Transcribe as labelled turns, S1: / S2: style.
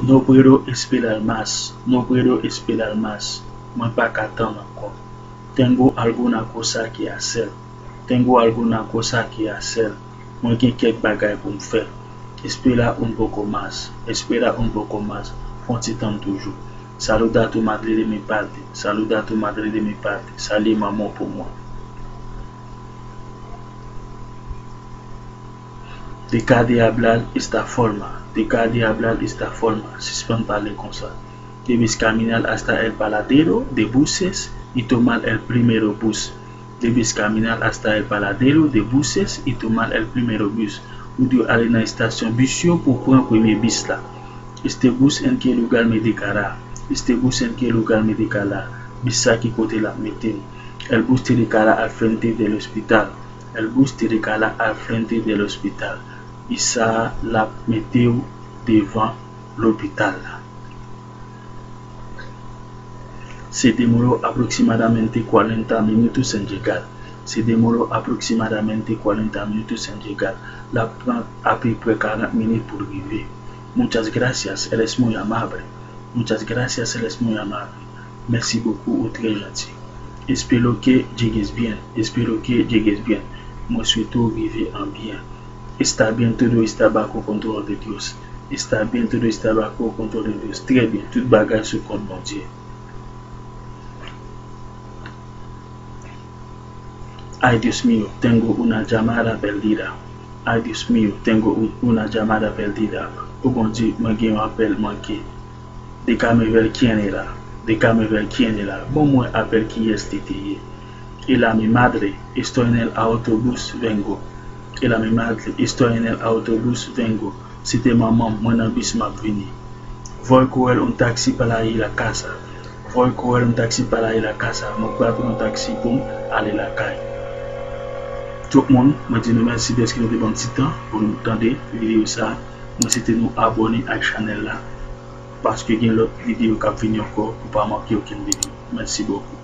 S1: No puedo esperar más, no puedo esperar más. Moi pa katan ankon. Tengo alguna cosa que hacer. Tengo alguna cosa que hacer. Moi gen kek bagay pou m'fè. Espera un poco más. Espera un poco más. Fon ti tan toujou. Saluda a tu madre de mi parte. Saluda a tu madre de mi parte. Sali maman pour moi. Deja de hablar esta forma. Deja de hablar esta forma. Suspend parler comme ça. Debes caminar hasta el paladero de buses y tomar el primero bus. Debes caminar hasta el paladero de buses y tomar el primero bus. Ou de aller dans la station bus pour prendre premier bus là. Este bus en quel lugar me dejará? Este bus en quel lugar me dejará? Bisa qui côté la meten. El bus te dejará al frente del hospital. El bus te dejará al frente del hospital. Bisa la meteu devant l'hôpital. Se demoró aproximadamente 40 minutos en llegar. Se demoró aproximadamente 40 minutos en llegar. La plan a peu près 40 minutes pour arriver. Muchas gracias, eres muy amable. Muchas gracias, eres muy amable. Merci beaucoup, ou très gentil. Espero que llegues bien. Espero que llegues bien. Moi souhaito vivre en bien. Está bien, todo está bajo control de Dios. Está bien, todo está bajo control de Dios. Très bien, tout bagage sous compte bon Dieu. Ay, Dios mío, tengo una llamada perdida. Ay, Dios mío, tengo una llamada perdida. Oh bon Dieu, moi j'ai un appel manqué. Déjame ver quién era. Déjame ver quién era. Bon, moi appel qui est TTE. Ela mi madre, estoy en el autobús, vengo. Ela mi madre, estoy en el autobús, vengo. C'était maman, moi nan bis m'a vini. Voy coger un taxi para ir a la casa. Voy coger un taxi para ir a la casa. Moi prendre un taxi pour aller à la caille. Tout le monde, je dis merci parce que nous avons un petit temps pour nous attendre la vidéo ça. Moi c'était nous abonner à la chaîne là parce que il y a l'autre vidéo qui va venir encore pour ne pas manquer aucune vidéo. Merci beaucoup.